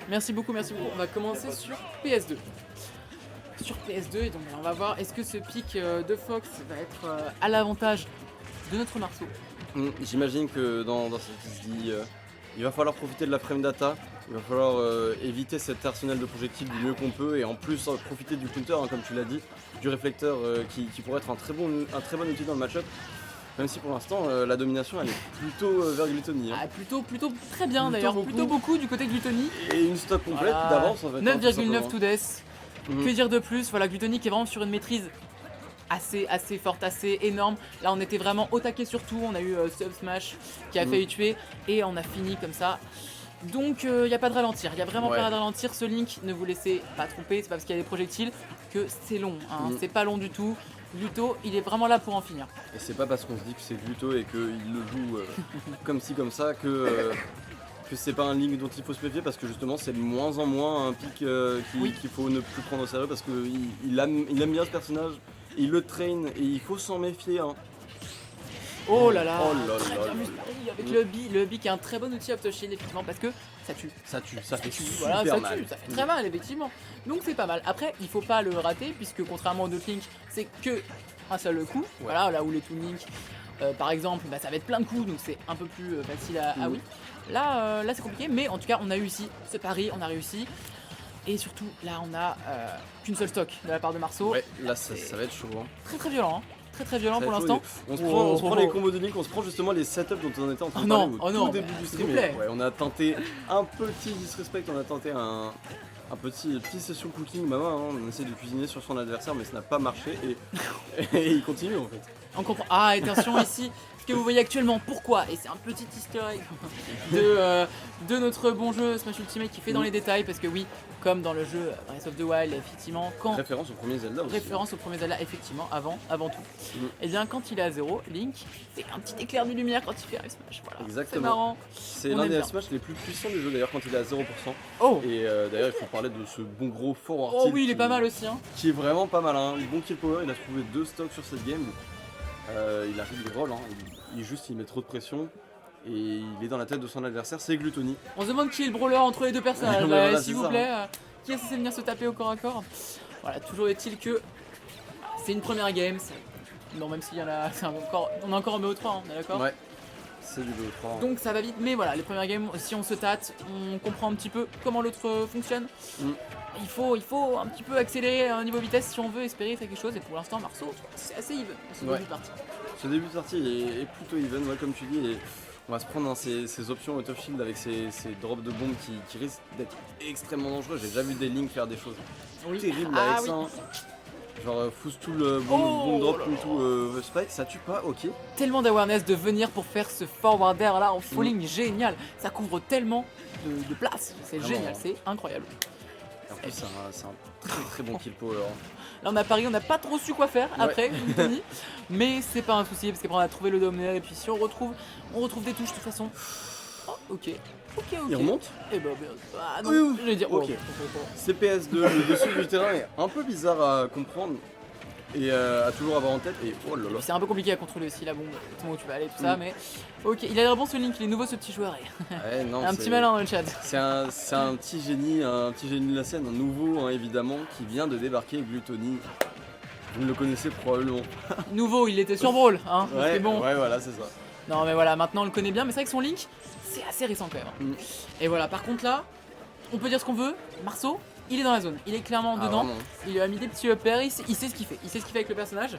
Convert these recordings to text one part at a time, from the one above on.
Merci beaucoup, merci beaucoup. On va commencer sur PS2. Sur PS2, et donc on va voir est-ce que ce pic de Fox va être à l'avantage de notre Marceau. J'imagine que dans ce qui se dit, il va falloir profiter de la frame data, il va falloir éviter cet arsenal de projectiles du mieux qu'on peut et en plus profiter du counter, hein, comme tu l'as dit, du réflecteur qui pourrait être un très bon outil dans le match-up. Même si pour l'instant la domination elle est plutôt vers Gluttony. Hein. Ah, plutôt très bien d'ailleurs, plutôt beaucoup du côté de Gluttony. Et une stock complète d'avance en fait. 9,9 to death. Que dire de plus? Voilà, Gluttony qui est vraiment sur une maîtrise assez forte, assez énorme. Là on était vraiment au taquet sur tout, on a eu Sub Smash qui a failli tuer et on a fini comme ça. Donc il n'y a pas de ralentir, il n'y a vraiment pas de ralentir. Ce Link, ne vous laissez pas tromper, c'est pas parce qu'il y a des projectiles que c'est long, hein. C'est pas long du tout. Gluto, il est vraiment là pour en finir. Et c'est pas parce qu'on se dit que c'est Gluto et qu'il le joue comme ci comme ça que c'est pas un Link dont il faut se méfier, parce que justement c'est de moins en moins un pic qu'il faut ne plus prendre au sérieux, parce qu'il aime bien ce personnage, il le traîne et il faut s'en méfier. Hein. Oh là là, très bien Mustari avec le B qui est un très bon outil off the shield effectivement, parce que ça tue. Ça fait super voilà, mal. Ça fait très mal effectivement. Donc c'est pas mal. Après il faut pas le rater, puisque contrairement aux autres Link, c'est que un seul coup. Voilà, là où les Toon Link par exemple, ça va être plein de coups, donc c'est un peu plus facile à oui. Là c'est compliqué, mais en tout cas on a réussi ce pari, on a réussi. Et surtout là on a qu'une seule stock de la part de Marceau. Ouais, là ça va être chaud. Hein. Très violent. Hein. Très violent pour l'instant. On se prend les combos de Link, on se prend justement les setups dont on était en train de parler au tout début du stream. On a tenté un petit disrespect, on a tenté un petit session cooking, on essaie de cuisiner sur son adversaire, mais ça n'a pas marché et il continue en fait. On comprend. Ah, attention ici, ce que vous voyez actuellement, pourquoi? Et c'est un petit easter egg de notre bon jeu Smash Ultimate qui fait dans les détails, parce que oui, comme dans le jeu Breath of the Wild, effectivement, quand... Référence au premier Zelda aussi. Référence au premier Zelda, effectivement, avant tout. Et bien quand il est à 0, Link fait un petit éclair de lumière quand il fait un smash, voilà. Exactement. C'est marrant. C'est l'un des smash les plus puissants du jeu d'ailleurs quand il est à 0%. Et d'ailleurs il faut parler de ce bon gros forward tilt. Oh oui, il est pas mal aussi. Hein. Qui est vraiment pas mal, hein. Bon kill power, il a trouvé 2 stocks sur cette game. Il arrive, il roll, hein. Il met trop de pression. Et il est dans la tête de son adversaire, c'est Gluttony. On se demande qui est le brawler entre les deux personnages, voilà, s'il vous plaît. Qui est censé venir se taper au corps à corps? Voilà, toujours est-il que c'est une première game. Non, même s'il y en a, on est encore en BO3, hein, on est d'accord? Ouais, c'est du BO3. Donc ça va vite, mais voilà, les premières games, si on se tâte, on comprend un petit peu comment l'autre fonctionne. Il faut un petit peu accélérer un niveau vitesse si on veut espérer faire quelque chose. Et pour l'instant, Marceau, c'est assez even ce début de partie. Ce début de partie est plutôt even, comme tu dis. Et on va se prendre dans ces options out of shield avec ces drops de bombes qui risquent d'être extrêmement dangereux. J'ai déjà vu des Link faire des choses terribles avec ça. Genre fousse tout le bomb drop into spike, ça tue pas, ok. Tellement d'awareness de venir pour faire ce forward air là en falling, génial. Ça couvre tellement de place, c'est génial, c'est incroyable. En plus c'est un très bon kill power. Là on a parié, on n'a pas trop su quoi faire après, mais c'est pas un souci parce qu'après on a trouvé le dominaire et puis si on retrouve des touches de toute façon. Oh, ok. Il remonte? Et bah non, je vais dire ok. C'est PS2, le dessus du terrain est un peu bizarre à comprendre et à toujours avoir en tête. Et oh là là. C'est un peu compliqué à contrôler aussi la bombe, où tu vas aller, tout ça, mais ok, il a l'air bon ce Link, il est nouveau ce petit joueur. Ouais, non, un petit malin dans le chat. C'est un petit génie de la scène, un nouveau évidemment, qui vient de débarquer, Gluttony. Vous le connaissez probablement. Nouveau, il était sur Brawl, hein, ouais, bon. Ouais, voilà, c'est ça. Non mais voilà, maintenant on le connaît bien, mais c'est vrai que son Link, c'est assez récent quand même. Et voilà, par contre là, on peut dire ce qu'on veut, Marceau, il est dans la zone, il est clairement dedans, vraiment. Il a mis des petits up airs, il sait ce qu'il fait, avec le personnage.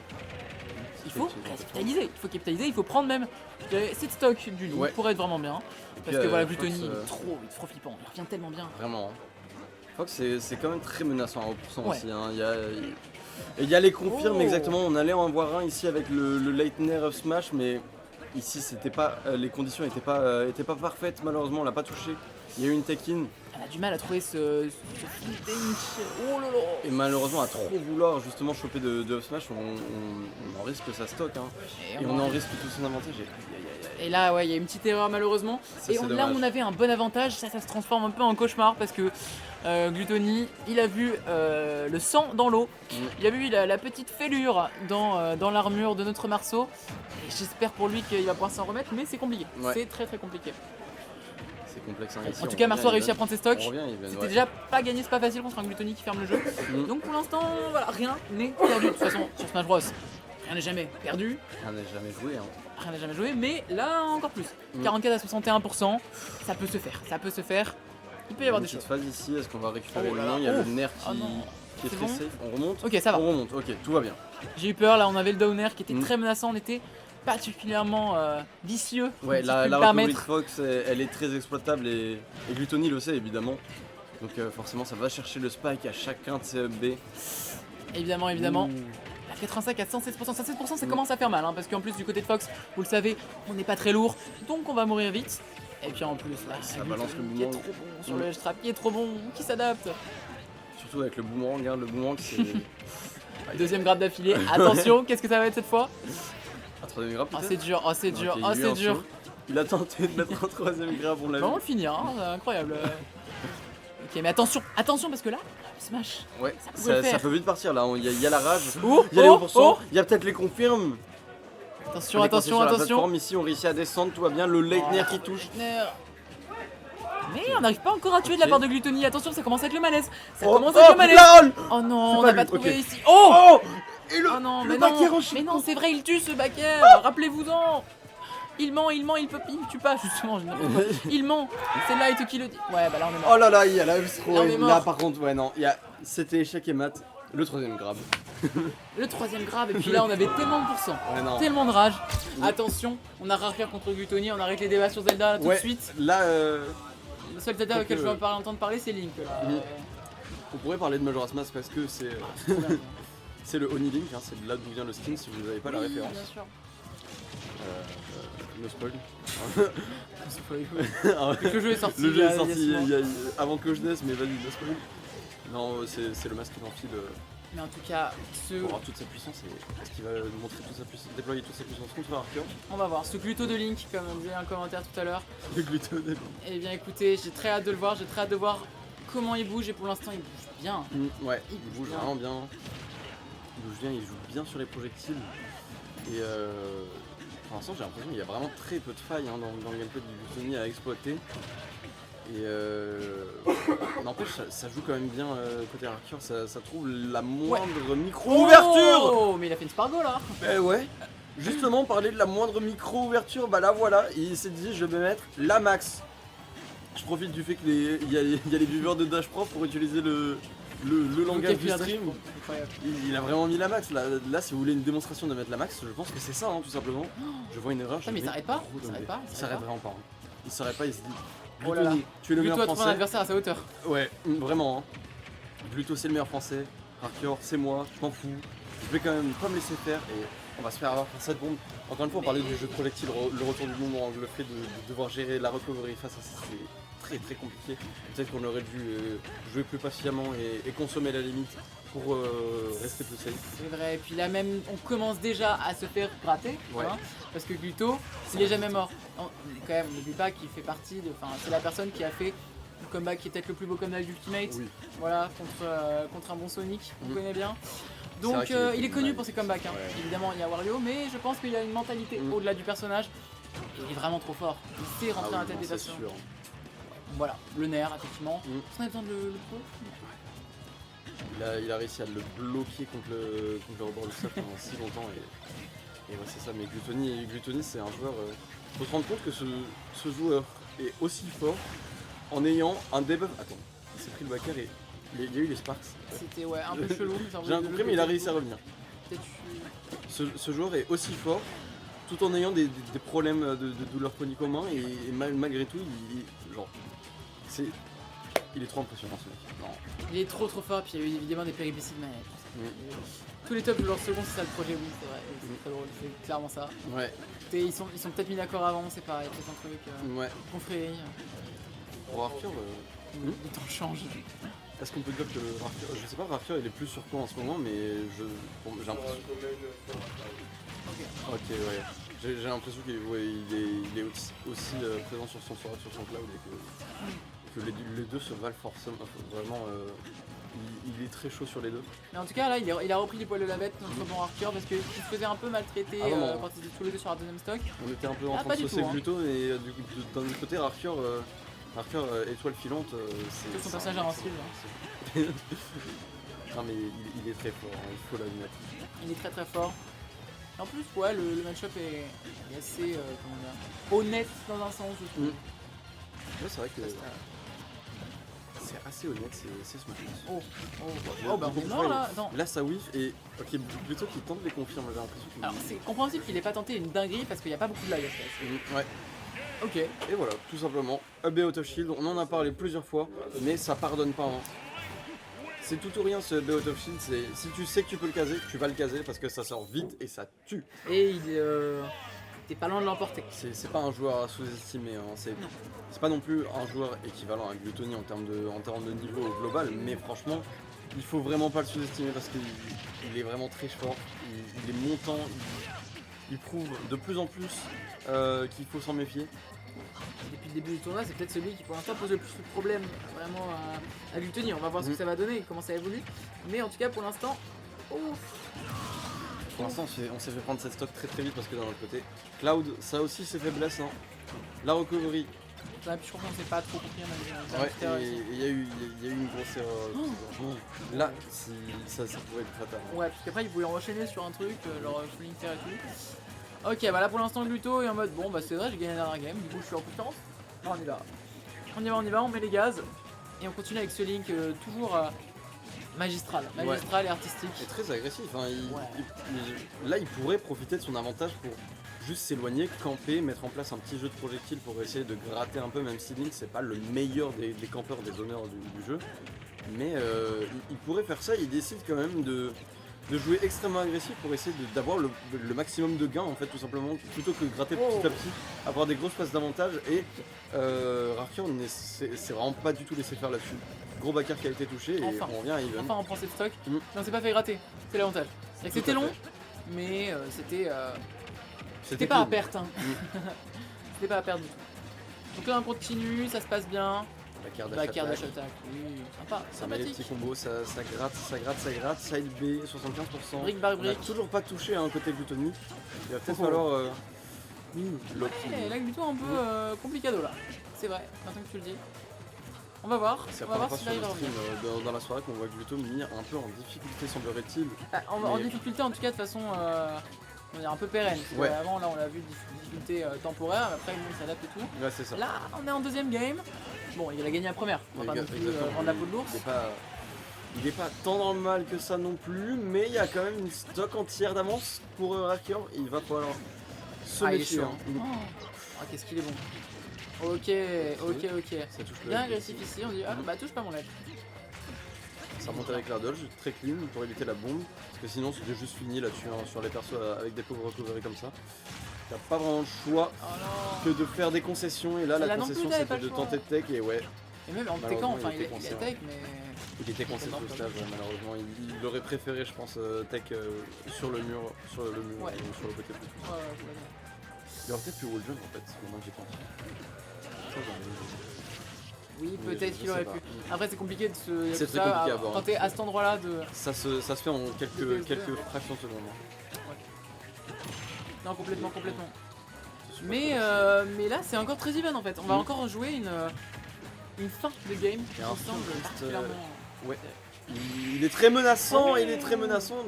Il faut capitaliser, il faut prendre même cette stock du loup pour être vraiment bien. Parce que voilà, Gluttony, il est trop flippant, il revient tellement bien. Vraiment. Fox c'est quand même très menaçant à 1% aussi. Hein. Il y a les confirmes exactement, on allait en voir un ici avec le Lightner of Smash, mais ici c'était pas, les conditions n'étaient pas parfaites, malheureusement on l'a pas touché. Il y a eu une tech-in. Elle a du mal à trouver ce flipping. Oh là là. Et malheureusement, à trop vouloir justement choper de up smash, on en risque sa stock. Hein. Et on en risque tout son avantage. Et là, ouais, il y a une petite erreur malheureusement. Ça, et là, on avait un bon avantage. Ça se transforme un peu en cauchemar parce que Gluttony, il a vu le sang dans l'eau. Il a vu la petite fêlure dans l'armure de notre Marceau. Et j'espère pour lui qu'il va pouvoir s'en remettre, mais c'est compliqué. Ouais. C'est très très compliqué. C'est complexe. Hein, ici, En tout cas, Marceau a réussi à prendre ses stocks. C'était déjà pas gagné, c'est pas facile contre un Gluttony qui ferme le jeu. Donc pour l'instant, voilà, rien n'est perdu. De toute façon, sur Smash Bros, rien n'est jamais perdu. Rien n'est jamais joué. Hein. Rien n'a jamais joué, mais là encore plus. 44 à 61%, ça peut se faire, ça peut se faire. Il peut y avoir des petites choses. phases ici, est-ce qu'on va récupérer Oh là le là. nom? Il y a le Oh. nerf Oh non. qui est C'est très bon safe. On remonte? Ok, ça va. On remonte, ok, tout va bien. J'ai eu peur, là on avait le downer qui était très menaçant, on était particulièrement vicieux. Ouais, si la je puis me recovery de permettre. Fox, elle est très exploitable et Gluttony le sait évidemment. Donc forcément, ça va chercher le spike à chacun de ses up B. Évidemment, évidemment. Ouh. La 85 à 116%, 116% ça commence à faire mal, hein, parce qu'en plus du côté de Fox, vous le savez, on n'est pas très lourd, donc on va mourir vite. Et puis en plus là, Ça balance le qui est boomerang. trop bon sur le edge trap, qui est trop bon, qui s'adapte. Surtout avec le boomerang, regarde le boomerang, c'est. Deuxième grab d'affilée, attention, qu'est-ce que ça va être cette fois? Un troisième grab Oh peut-être. c'est dur, oh c'est dur, Ok, oh il y a eu c'est un dur. saut. Il a tenté de mettre un troisième grab, on l'a vu. Bah on le finit, hein, c'est incroyable. Ok, mais attention, attention parce que là, Smash. Ouais, pouvait le ça faire. peut vite partir là, il y a la rage, Oh, il y a les oh, 1%, oh. il y a peut-être les confirmes. Attention, On est coincé attention, sur la attention. plateforme, ici on réussit à descendre, tout va bien, le Leitner qui touche. Leitner. Mais on n'arrive pas encore à tuer de la Ok. part de Gluttony. Attention, ça commence avec le malaise. Ça Oh, commence avec le malaise. la roll. Oh non, C'est on pas n'a lui, pas trouvé ok. ici. Oh, Oh. Et le, oh non, le mais backer non, en chute. mais non, c'est vrai, il tue ce backer. Rappelez-vous-en. Il ment, il peut, il tue pas justement. j'ai n'importe quoi. Il ment. C'est Light qui le dit. Ouais, bah là on est mort. Oh là là, il y a la Ustro, Là, on est là mort. par contre, ouais non, c'était échec et mat, le troisième grab. Le troisième grave, et puis là on avait tellement de pourcents. Ouais non. Tellement de rage. Attention, on a Rarker contre Gluttony, on arrête les débats sur Zelda là, tout Ouais, de suite. là, Le seul Zelda auquel je vais entendre parler, c'est Link. Là. Mhm. on pourrait parler de Majora's Mask parce que c'est Trop bien. c'est le Oni Link, hein, c'est de là d'où vient le skin si vous n'avez pas la Oui, référence. Bien sûr. No spoil. Depuis que le jeu est sorti. Le il y jeu a- est sorti il y a 6 mois. avant que je naisse, mais vas-y, no spoil. Non, c'est le masque qui enfile. Mais en tout cas, Pour avoir toute sa puissance et est-ce qu'il va montrer toute sa puissance, déployer toute sa puissance contre Arthur. on va voir. Ce Gluto de Link, comme on disait un commentaire tout à l'heure. Le gluto de Eh bien écoutez, j'ai très hâte de le voir, j'ai très hâte de voir comment il bouge et pour l'instant il bouge bien. Ouais, Il il bouge bien. vraiment bien. Il bouge bien, il joue bien sur les projectiles. Et pour l'instant, j'ai l'impression qu'il y a vraiment très peu de failles hein, dans le gameplay du Gluttony à exploiter. Et n'empêche, ça joue quand même bien côté Arthur, ça trouve la moindre micro-ouverture. Oh, mais il a fait une Spargo là. Ben ouais, justement, parler de la moindre micro-ouverture, bah là voilà, il s'est dit je vais mettre la max. Je profite du fait qu'il y a les viewers de Dash Prof pour utiliser le langage du stream. Incroyable. Il a vraiment mis la max. Là, si vous voulez une démonstration de mettre la max, je pense que c'est ça, hein, tout simplement. Je vois une erreur. Putain, mais il je vais s'arrête pas, trop il s'arrête donner. pas, Il s'arrête vraiment pas. hein. Il s'arrête pas, il se dit. Oh là là. Gluttony, tu es le Gluto meilleur a trouvé un français. adversaire à sa hauteur. Ouais, vraiment. Hein. Gluto, c'est le meilleur français. Arthur, c'est moi, je m'en fous. Je vais quand même pas me laisser faire et on va se faire avoir par cette bombe. Encore une fois, on parlait du jeu de projectile, le retour du boomerang, le fait de devoir gérer la recovery face à ça, c'est très très compliqué. Peut-être qu'on aurait dû jouer plus patiemment et consommer la limite pour rester plus safe. C'est vrai, et puis là même on commence déjà à se faire gratter, Ouais. hein, parce que Gluto, il est jamais mort. Quand même, on n'oublie pas qu'il fait partie de. Enfin, c'est la personne qui a fait le comeback qui est peut-être le plus beau comeback d'Ultimate. Oui. Voilà, contre un bon Sonic, on connaît bien. C'est vrai Donc qu'il est il est connu mal. pour ses comebacks. Hein. Ouais. Évidemment, il y a Wario, mais je pense qu'il y a une mentalité au-delà du personnage. Il est vraiment trop fort. Il sait rentrer dans la tête des c'est patients. sûr. Voilà, le nerf, effectivement. Mm. Est-ce qu'on a besoin de le pro? Il a réussi à le bloquer contre le rebord du sol pendant si longtemps et ouais, c'est ça. Mais Gluttony c'est un joueur. Faut se rendre compte que ce joueur est aussi fort en ayant un debuff. Attends, il s'est pris le backer et il y a eu les Sparks. C'était ouais, un peu chelou. J'ai rien compris, mais il a réussi à revenir. Peut-être Ce joueur est aussi fort tout en ayant des problèmes de douleur chronique aux mains et malgré tout, il est trop impressionnant ce mec. Non. il est trop fort, puis il y a eu évidemment des péripéties de manette. Mm. Tous les tops joueurs second, c'est ça le projet, oui, c'est vrai, c'est très drôle, c'est clairement ça. Ouais, Ils sont peut-être mis d'accord avant, c'est pareil, peut-être un truc, ouais. confrérie. Pour Arthur, Le temps change. est-ce qu'on peut dire que Arthur, je sais pas, Arthur il est plus sur quoi en ce moment, mais j'ai l'impression. Ok, ouais. J'ai l'impression qu'il il est aussi présent sur son cloud et que les deux se valent forcément, vraiment. Il est très chaud sur les deux. Mais en tout cas, là, il a repris les poils de la bête, notre bon Arthur, parce qu'il se faisait un peu maltraiter quand ils étaient tous les deux sur la deuxième stock. On était un peu en train de saucer plutôt, et du coup, d'un autre côté, Arthur, étoile filante, C'est son personnage invincible. Non, mais il est très fort, hein, il faut l'admettre. Il est très très fort. En plus, ouais, le match-up est assez comment dire, honnête dans un sens, je trouve. Ouais, c'est vrai que c'est assez honnête, c'est smooth. Oh, bah on est mort là. Attends. Là, ça whiff et ok, plutôt qu'il tente les confirmes, j'ai l'impression qu'il. Alors, c'est compréhensible qu'il ait pas tenté une dinguerie parce qu'il n'y a pas beaucoup de lag à ce Ouais. Ok. Et voilà, tout simplement. AB Out of Shield, on en a parlé plusieurs fois, mais ça pardonne pas. Hein. C'est tout ou rien ce AB Out of Shield, si tu sais que tu peux le caser, tu vas le caser parce que ça sort vite et ça tue. Et t'es pas loin de l'emporter. C'est pas un joueur à sous-estimer, hein. C'est pas non plus un joueur équivalent à Gluttony en termes de niveau global, mais franchement, il faut vraiment pas le sous-estimer parce qu'il est vraiment très fort, il est montant, il prouve de plus en plus qu'il faut s'en méfier. Depuis le début du tournoi, c'est peut-être celui qui pour l'instant pose le plus de problèmes vraiment à Gluttony. On va voir ce que ça va donner et comment ça évolue. Mais en tout cas, pour l'instant, Pour l'instant, on s'est fait prendre cette stock très vite parce que d'un autre côté, Cloud, ça a aussi ses faiblesses. Hein. La recovery. Ouais, puis je crois qu'on s'est pas trop compris. Ouais, et il y a eu une grosse erreur. Là, ça pourrait être fatal. Ouais, parce qu'après, ils voulaient enchaîner sur un truc, leur falling fair et tout. Ok, bah là pour l'instant, Gluto est en mode bon, bah c'est vrai, j'ai gagné la dernière game, du coup je suis en confiance. Là, on y va, on met les gaz. Et on continue avec ce Link toujours magistral et artistique. Et très agressif. Hein. Là, il pourrait profiter de son avantage pour juste s'éloigner, camper, mettre en place un petit jeu de projectiles pour essayer de gratter un peu, même si Link c'est pas le meilleur des campeurs, des honneurs du jeu. Mais il pourrait faire ça, il décide quand même de jouer extrêmement agressif pour essayer d'avoir le maximum de gains en fait tout simplement, plutôt que de gratter petit à petit, avoir des grosses passes d'avantage et Rarkion c'est vraiment pas du tout laissé faire là-dessus. Gros backer qui a été touché et on revient à even. Enfin on prend cette stock, mais on s'est pas fait gratter, c'est l'avantage. C'était long, mais c'était pas à perte. Hein. C'était pas à perte du tout. Donc là on continue, ça se passe bien. Backer dash attack, oui, sympa, ça met les petits combos, ça gratte, side B, 75%. Brick bar brick. On a toujours pas touché un côté Gluttony. Il va peut-être falloir l'optimiser. Là Gluto un peu complicado là, c'est vrai, maintenant que tu le dis. On va voir si là il va revenir. Dans la soirée qu'on voit Gluto mis un peu en difficulté semblerait-il. En difficulté en tout cas de façon on est un peu pérenne. Ouais. Avant là on l'a vu difficulté temporaire, après il s'adapte et tout. Ouais, c'est ça. Là on est en deuxième game. Bon il a gagné la première, on va pas non plus prendre la peau de l'ours. Il est pas tant dans le mal que ça non plus, mais il y a quand même une stock entière d'avance pour Rarkior. Il va falloir se méfier. Qu'est-ce qu'il est bon. Ok. Ça touche bien agressif ici, on dit bah touche pas mon leg. Ça monte avec l'air dodge, très clean pour éviter la bombe, parce que sinon c'était juste fini là-dessus hein, sur les persos avec des pauvres recovery comme ça. T'as pas vraiment le choix que de faire des concessions et là la concession c'était de tenter de tech et ouais. Et même en techant, enfin il est tech mais... Il était coincé sur le stage malheureusement, il aurait préféré je pense tech sur le mur, sur le côté plus. Il aurait peut-être pu wall jump en fait, maintenant que j'y pense. Oui, peut-être qu'il aurait pu. Après, c'est compliqué de se. C'est très compliqué à voir. Quand t'es à cet endroit-là, ça se fait en quelques fractions de seconde. Ouais. Non, complètement. Mais là, c'est encore très even en fait. On va encore jouer une fin de game qui semble particulièrement. Ouais. Il est très menaçant,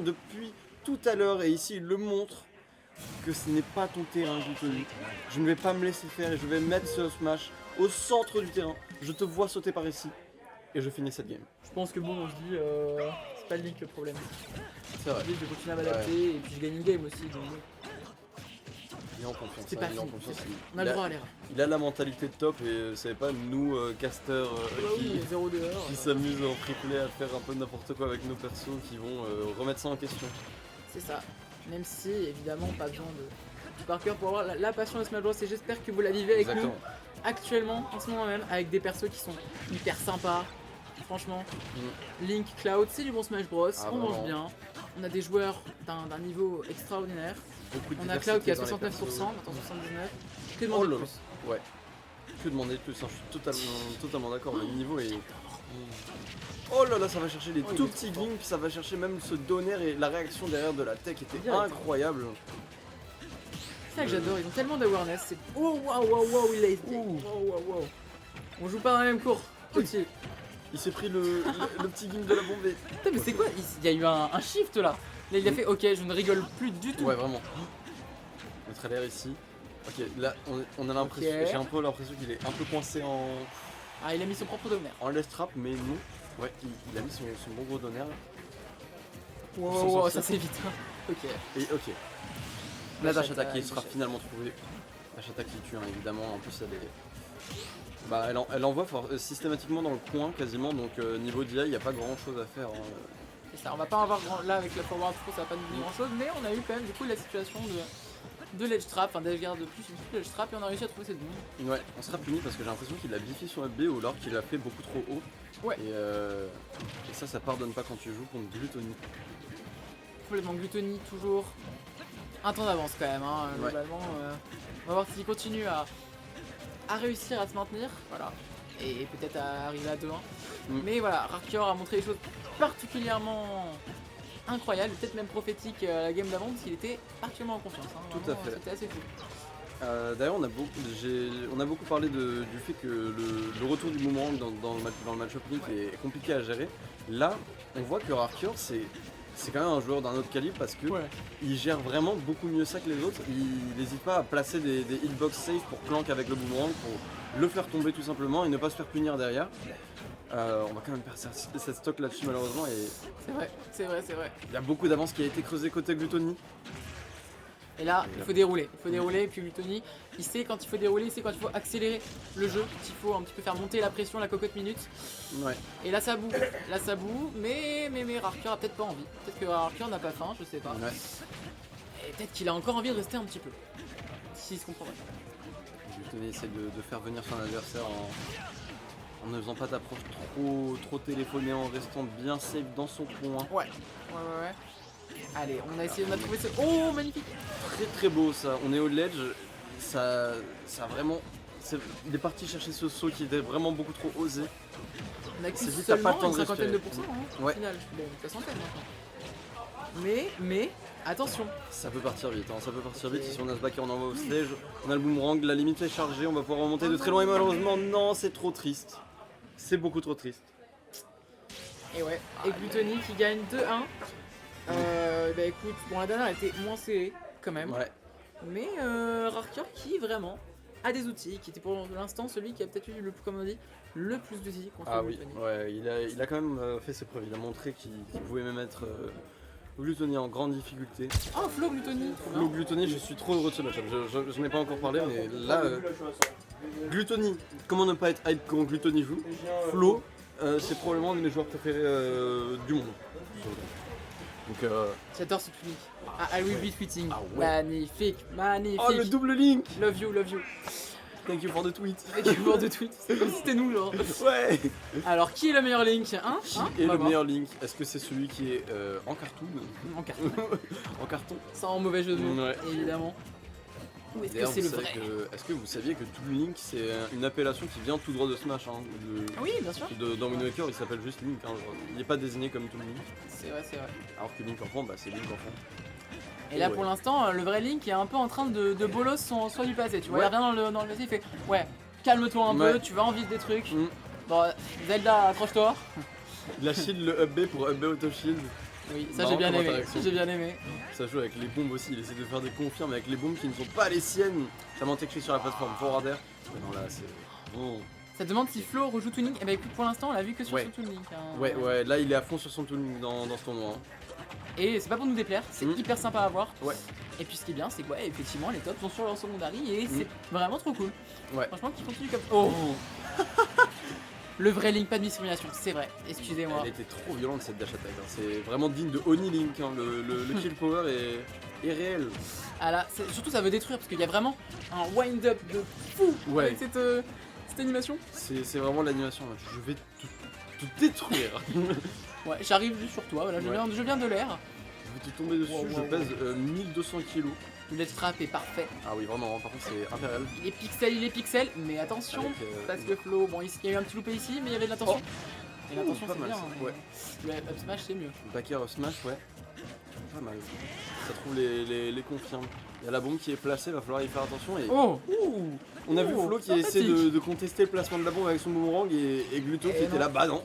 depuis tout à l'heure et ici il le montre que ce n'est pas ton terrain, Gluttony. Je ne vais pas me laisser faire et je vais mettre ce smash au centre du terrain. Je te vois sauter par ici et je finis cette game. Je pense que bon, on se dit, c'est pas le Link le problème. C'est vrai. Je vais continuer à m'adapter et puis je gagne une game aussi. Donc... Il est en confiance. C'est pas fini. On a le droit à l'erreur. Il a la mentalité de top et c'est pas nous, casters, qui s'amusent en triplé à faire un peu n'importe quoi avec nos persos qui vont remettre ça en question. C'est ça. Même si, évidemment, pas besoin de par cœur pour avoir la passion de Smash Bros. Et j'espère que vous la vivez avec nous. actuellement, en ce moment même, avec des persos qui sont hyper sympas. Franchement, Link, Cloud, c'est du bon Smash Bros. Ah, On mange vraiment. bien. On a des joueurs d'un niveau extraordinaire. Beaucoup de On a Cloud qui est à diversité dans les 69%, persos. maintenant 79%. Que Oh demander de là plus? là. Ouais. Que demander de plus, hein, je suis totalement d'accord, le niveau est... Oh là là, ça va chercher les Oh, il tout est petits trop fort. glinks, ça va chercher même ce donner et la réaction derrière de la tech était Direct. incroyable. C'est ça que j'adore, ils ont tellement d'awareness. C'est. Oh waouh waouh waouh, il a été. Ouh. Waouh waouh waouh. On joue pas dans la même cour. Petit. Il s'est pris le petit glink de la bombe et... Putain, mais c'est quoi? Il y a eu un shift là. Là, il a fait ok, je ne rigole plus du tout. Ouais, vraiment. Le trailer ici. Ok, là, on a l'impression... Ok. J'ai un peu l'impression qu'il est un peu coincé Ah, il a mis son propre donner. en left trap, mais non. Ouais, il a mis son bon gros donner. Wow, Sans wow, wow, sortir. ça c'est vite. Ok. Et ok. La dash attaque, attack qui sera dash finalement trouvée. Dash attack qui tue, hein, évidemment. En plus, elle est... Bah, elle envoie systématiquement dans le coin quasiment, donc niveau DI, il n'y a pas grand chose à faire. Hein. C'est ça, on va pas avoir là avec la forward throw, ça va pas nous dire grand chose, mais on a eu quand même du coup la situation de ledge trap, enfin d'edge de plus, une ledge trap et on a réussi à trouver cette bombe. Ouais, on sera puni parce que j'ai l'impression qu'il a biffé sur FB ou alors qu'il a fait beaucoup trop haut. Ouais. Et ça pardonne pas quand tu joues contre Gluttony. Complètement gluttony, toujours un temps d'avance quand même, hein, Ouais. globalement. On va voir s'il continue à réussir à se maintenir, voilà, et peut-être à arriver à 2-1. Mais voilà, Rarkior a montré des choses particulièrement incroyables, peut-être même prophétiques à la game d'avant, parce qu'il était particulièrement en confiance. Hein, Tout à vraiment, fait. C'était assez fou. D'ailleurs, on a beaucoup parlé du fait que le retour du boomerang dans le match-up Link est compliqué à gérer. Là, on voit que Rarkior, c'est quand même un joueur d'un autre calibre parce que Ouais. il gère vraiment beaucoup mieux ça que les autres. Il n'hésite pas à placer des hitbox safe pour plank avec le boomerang, pour le faire tomber tout simplement et ne pas se faire punir derrière. On va quand même perdre cette stock là-dessus malheureusement et C'est vrai, c'est vrai, c'est vrai. il y a beaucoup d'avance qui a été creusée côté Gluttony. Et là, il faut dérouler. Il faut dérouler. Et puis Gluttony, il sait quand il faut dérouler, il sait quand il faut accélérer le jeu, quand il faut un petit peu faire monter la pression, la cocotte minute. Ouais. Et là, ça boue. Là, ça boue. Mais Rarkior a peut-être pas envie. Peut-être que Rarkior n'a pas faim, je sais pas. Ouais. Et peut-être qu'il a encore envie de rester un petit peu. S'il se comprend pas. Gluttony essaie de faire venir son adversaire en ne faisant pas d'approche trop téléphonée, en restant bien safe dans son coin. Ouais. Allez, on a essayé, on a trouvé ce. Oh, magnifique! Très très beau ça, on est au ledge, ça a vraiment... Il est parti chercher ce saut qui était vraiment beaucoup trop osé. On a que C'est vite, t'as pas seulement le temps une de cinquantaine de respirer. pourcents hein, Ouais. au final. Bon, une soixantaine maintenant. Mais, attention. Ça peut partir vite, hein, ça peut partir vite. Si on a ce backer, on envoie au stage, on a le boomerang, la limite est chargée, on va pouvoir remonter de très loin et malheureusement non, c'est trop triste. C'est beaucoup trop triste. Et ouais, et Gluttony qui gagne 2-1. Bah écoute, bon la dernière était moins serrée quand même. Ouais, Mais Rarkior qui vraiment a des outils, qui était pour l'instant celui qui a peut-être eu le plus, comme on dit, le plus d'outils contre ah oui, Gluttony. ouais, il a quand même fait ses preuves, il a montré qu'il pouvait même être Gluttony en grande difficulté. Oh Flo Gluttony, trop bien. Flo Gluttony, je suis trop heureux de ce match-up, je n'ai pas encore parlé mais là, Gluttony, comment ne pas être hype quand Gluttony joue? Flo, c'est probablement un de mes joueurs préférés du monde. Donc, J'adore ce public. Ah, I will be tweeting. Ah ouais. Magnifique, magnifique. oh le double link! Love you. Thank you for the tweet! Avec le bord de tweet, c'est comme si c'était nous genre. Ouais! Alors qui est le meilleur Link hein Qui Hein est On va le voir. meilleur link? Est-ce que c'est celui qui est en cartoon? En carton. En carton? Sans mauvais jeu de mots, Ouais. évidemment. Ou est-ce que D'ailleurs, c'est le vous savez vrai est-ce que vous saviez que Tool Link c'est une appellation qui vient tout droit de Smash hein, Oui, bien sûr. dans Wind Waker il s'appelle juste Link, hein, genre, il n'est pas désigné comme Tool Link, C'est vrai. alors que Link enfant bah c'est Link enfant. Et là Ouais. pour l'instant, le vrai Link est un peu en train de bolos son soin du passé. Tu vois, Ouais. il revient dans le passé, il fait ouais, calme-toi un peu, Ouais. tu vas en vivre des trucs. Mm. Bon, Zelda, accroche-toi. Il a shield le up B pour up B auto shield, Oui, ça Marrant j'ai bien comme aimé. interaction. Ça j'ai bien aimé. ça joue avec les bombes aussi, il essaie de faire des confirmes avec les bombes qui ne sont pas les siennes, ça m'a texté sur la plateforme forward air, mais non là c'est... Oh. Ça te demande si Flo rejoue Toon Link. Et bah écoute, pour l'instant, on l'a vu que sur Ouais. son Toon Link. hein. Ouais, là il est à fond sur son Tool Link dans ce tournoi. Hein. Et c'est pas pour nous déplaire, c'est Mm. hyper sympa à voir. Ouais. Et puis ce qui est bien, c'est que ouais, effectivement, les tops sont sur leur secondary et Mm. c'est vraiment trop cool. Ouais. Franchement, qu'ils continuent comme. Oh Le vrai Link, pas de discrimination, c'est vrai. Excusez-moi. Elle était trop violente cette dash attack, hein. C'est vraiment digne de Oni Link, hein. Le kill power est réel. Ah là, surtout ça veut détruire parce qu'il y a vraiment un wind-up de fou Ouais. avec cette animation. C'est vraiment l'animation. Je vais tout détruire. Ouais, j'arrive sur toi, voilà, Ouais. je viens de l'air. Je vais te tomber dessus. Wow, Je wow, pèse 1200 kilos. Le let's trap est parfait. Ah oui, vraiment. Par contre, c'est impérial. Il est pixel, mais attention, Avec, parce que Flo, bon, il y a eu un petit loupé ici, mais il y avait de l'attention. Et l'attention, pas c'est mal, bien. ça, Mais ouais. le up smash, c'est mieux. Backer smash, ouais. Pas mal. Ça trouve les confirmes. Il y a la bombe qui est placée, va falloir y faire attention. Et Oh, on a vu Oh, Flo qui essaie sympathique. de contester le placement de la bombe avec son boomerang et Gluto qui Et était non. là, bah non,